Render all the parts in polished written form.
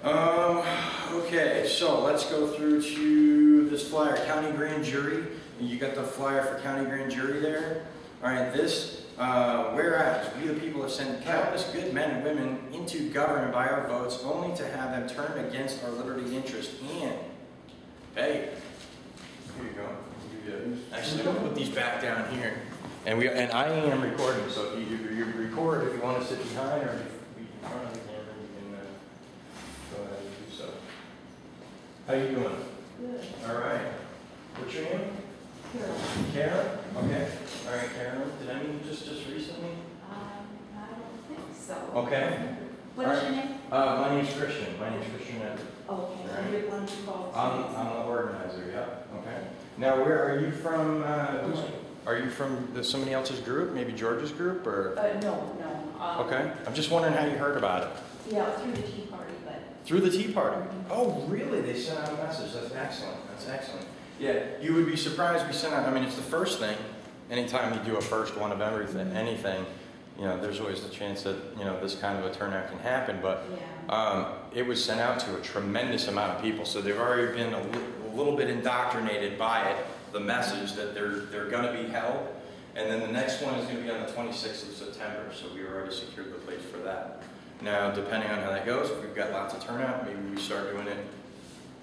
Okay, so let's go through to this flyer, County Grand Jury. You got the flyer for County Grand Jury there. All right, this, whereas we the people have sent countless good men and women into government by our votes, only to have them turn against our liberty, interest, and, hey, here you go. Actually, I'm gonna put these back down here. And I am recording, so if you record, if you want to sit behind or be in front of the camera, you can go ahead and do so. How you doing? Good. All right. What's your name? Carol. Karen? Okay. All right, Karen. Did I meet you just recently? I don't think so. Okay. What's your name? My name's Christian. My name's Christian Edwards. Okay, Right. you're one who calls. I'm the organizer, yeah. Okay. Now, where are you from? Are you from somebody else's group? Maybe George's group, or? No. Okay. I'm just wondering how you heard about it. Yeah, through the Tea Party, but. Through the Tea Party? Oh, really? They sent out a message. That's excellent. That's excellent. Yeah, you would be surprised we sent out, I mean, it's the first thing. Anytime you do a first one of everything, anything, you know, there's always the chance that, you know, this kind of a turnout can happen, but it was sent out to a tremendous amount of people, so they've already been a little bit indoctrinated by it, the message that they're going to be held, and then the next one is going to be on the 26th of September, so we already secured the place for that. Now, depending on how that goes, if we've got lots of turnout, maybe we start doing it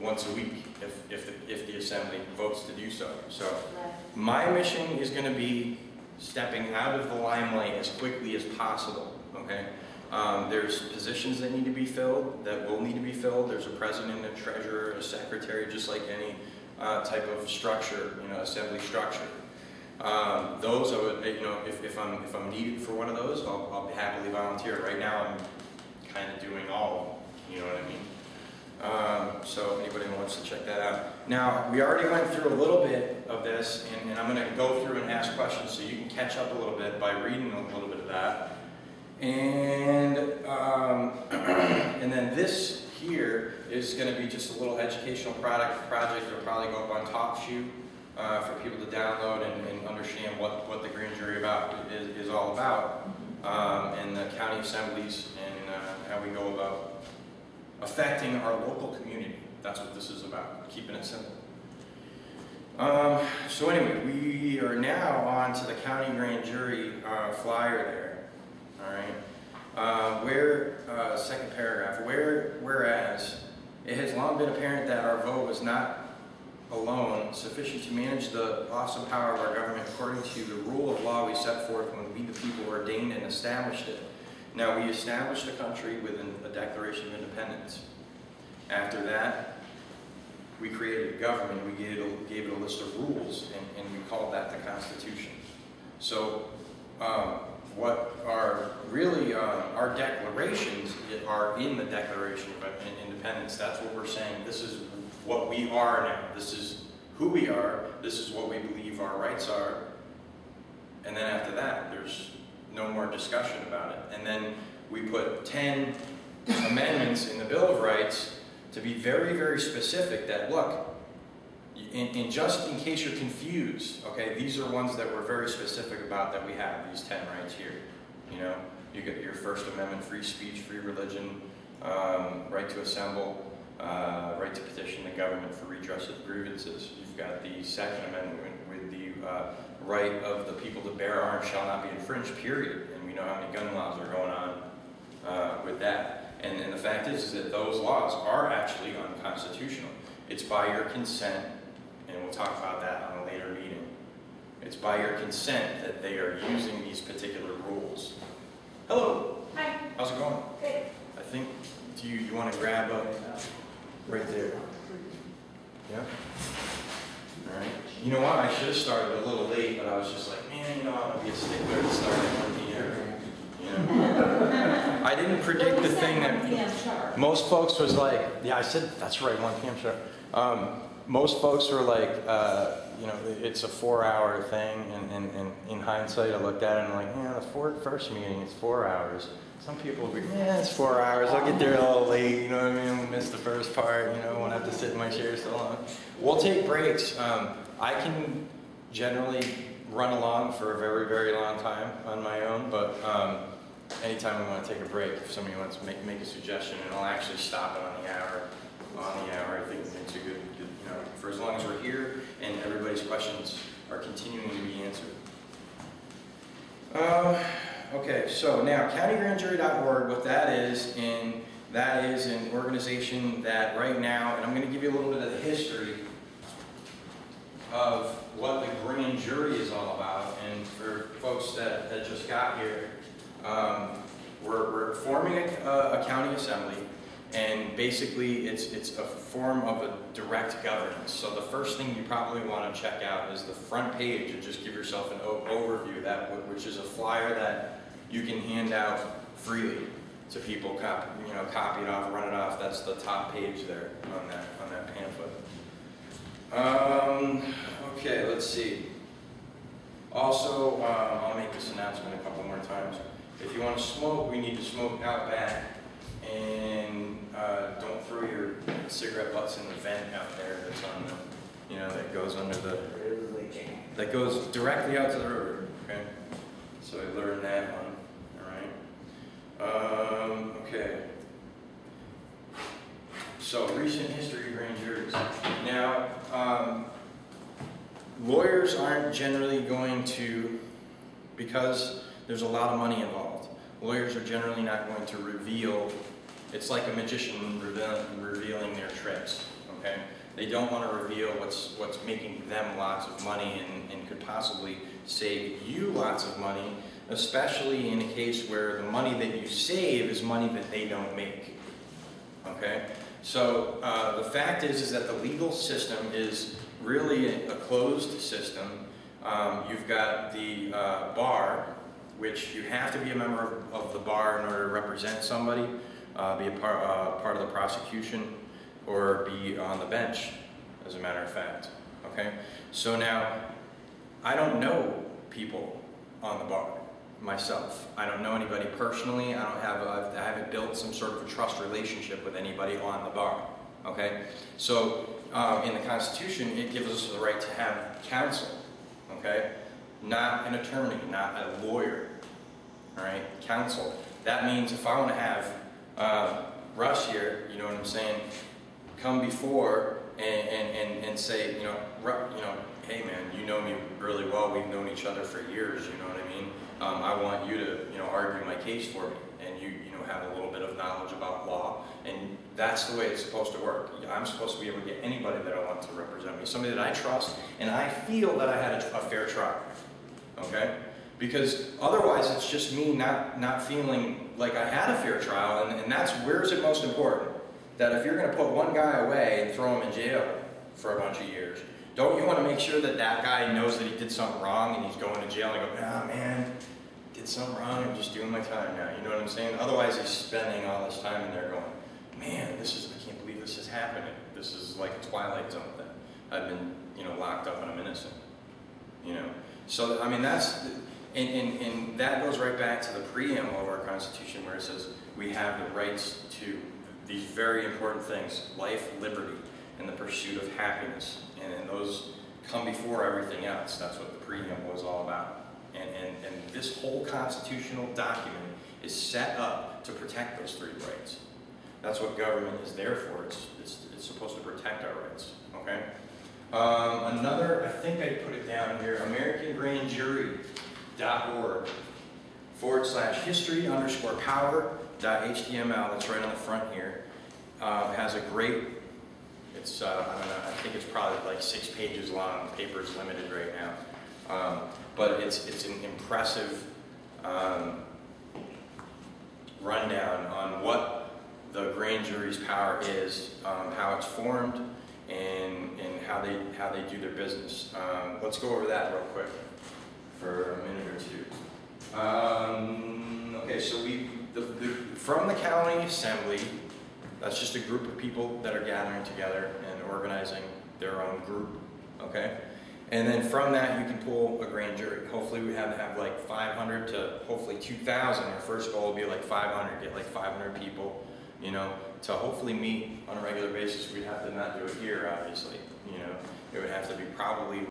once a week if the assembly votes to do so. So my mission is going to be stepping out of the limelight as quickly as possible, okay? There's positions that need to be filled, that will need to be filled. There's a president, a treasurer, a secretary, just like any type of structure, you know, assembly structure. Those I would, you know, if I'm needed for one of those, I'll happily volunteer. Right now I'm kind of doing all of them, you know what I mean? So if anybody wants to check that out. Now, we already went through a little bit of this, and I'm going to go through and ask questions so you can catch up a little bit by reading a little bit of that. And, and then this here is going to be just a little educational project. It'll probably go up on TalkShoe for people to download and understand what the grand jury is all about, and the county assemblies and how we go about affecting our local community. That's what this is about, keeping it simple. So anyway, we are now on to the county grand jury flyer there. All right. Second paragraph, whereas it has long been apparent that our vote was not alone sufficient to manage the awesome power of our government according to the rule of law we set forth when we the people ordained and established it. Now, we established the country with a Declaration of Independence. After that, we created a government. We gave it a list of rules, and we called that the Constitution. So, what are really our declarations are in the Declaration of Independence. That's what we're saying. This is what we are now. This is who we are. This is what we believe our rights are. And then after that, there's no more discussion about it. And then we put 10 amendments in the Bill of Rights to be very, very specific that, look, just in case you're confused, okay, these are ones that we're very specific about that we have, these 10 rights here. You know, you get your First Amendment, free speech, free religion, right to assemble, right to petition the government for redress of grievances. You've got the Second Amendment with the right of the people to bear arms shall not be infringed, period. And we know how many gun laws are going on with that. And the fact is that those laws are actually unconstitutional. It's by your consent, and we'll talk about that on a later meeting. It's by your consent that they are using these particular rules. Hello. Hi. How's it going? Good. I think, do you want to grab up right there? Yeah? All right. You know what? I should have started a little late, but I was just like, man, you know, I'm going to be a stickler and start at 1 p.m. You know? I didn't predict the thing that most folks was like, yeah, I said, that's right, 1 p.m. sharp. Most folks were like, you know, it's a 4-hour thing, and in hindsight, I looked at it and I'm like, yeah, the first meeting is 4 hours. Some people will be, yeah, it's 4 hours. I'll get there a little late, you know what I mean? We'll miss the first part, you know, won't have to sit in my chair so long. We'll take breaks. I can generally run along for a very, very long time on my own, but anytime we want to take a break, if somebody wants to make a suggestion, and I'll actually stop it on the hour. I think it's a good, for as long as we're here and everybody's questions are continuing to be answered. Okay, so now countygrandjury.org, what that is an organization that right now, and I'm going to give you a little bit of the history of what the grand jury is all about. And for folks that just got here, we're forming a county assembly, and basically it's a form of a direct governance. So the first thing you probably want to check out is the front page and just give yourself an overview of that, which is a flyer that you can hand out freely to people. Copy it off, run it off. That's the top page there on that pamphlet. Okay, let's see. Also, I'll make this announcement a couple more times. If you want to smoke, we need to smoke out back, and don't throw your cigarette butts in the vent out there that's on the, that goes under the, that goes directly out to the road. Okay, so I learned that one. All right. Okay. So recent history of grand juries. Now, lawyers aren't generally going to, because there's a lot of money involved, lawyers are generally not going to reveal, it's like a magician revealing their tricks, okay? They don't want to reveal what's making them lots of money and could possibly save you lots of money, especially in a case where the money that you save is money that they don't make, okay? So the fact is that the legal system is really a closed system. You've got the bar, which you have to be a member of the bar in order to represent somebody, be a part of the prosecution, or be on the bench, as a matter of fact. Okay? So now, I don't know people on the bar myself. I don't know anybody personally. I haven't built some sort of a trust relationship with anybody on the bar. Okay? So in the Constitution, it gives us the right to have counsel. Okay? Not an attorney, not a lawyer. All right? Counsel. That means if I want to have Russ here, you know what I'm saying, come before and say, hey man, you know me really well. We've known each other for years. You know what I mean? I want you to, argue my case for me, and you have a little bit of knowledge about law, and that's the way it's supposed to work. I'm supposed to be able to get anybody that I want to represent me, somebody that I trust, and I feel that I had a fair trial. Okay? Because otherwise, it's just me not feeling like I had a fair trial, and that's where's it most important. That if you're going to put one guy away and throw him in jail for a bunch of years, don't you want to make sure that that guy knows that he did something wrong and he's going to jail and you go, nah man, did something wrong, I'm just doing my time now, you know what I'm saying? Otherwise he's spending all this time in there going, man, I can't believe this is happening. This is like a Twilight Zone thing. I've been, locked up and I'm innocent. So, I mean, that's, and that goes right back to the preamble of our Constitution where it says we have the rights to these very important things, life, liberty, and the pursuit of happiness. And those come before everything else. That's what the preamble is all about. And this whole constitutional document is set up to protect those three rights. That's what government is there for. It's supposed to protect our rights. Okay? Another, I think I put it down here, AmericanGrandJury.org/history_power.html. That's right on the front here. Has a great, it's, I don't know, I think it's probably like 6 pages long. The paper is limited right now. But it's an impressive rundown on what the grand jury's power is, how it's formed, and how they do their business. Let's go over that real quick for a minute or two. Okay, so from the county assembly, that's just a group of people that are gathering together and organizing their own group. Okay, and then from that you can pull a grand jury. Hopefully we have like 500 to hopefully 2,000. Our first goal will be like 500, get like 500 people, to hopefully meet on a regular basis. We'd have to not do it here, obviously. It would have to be probably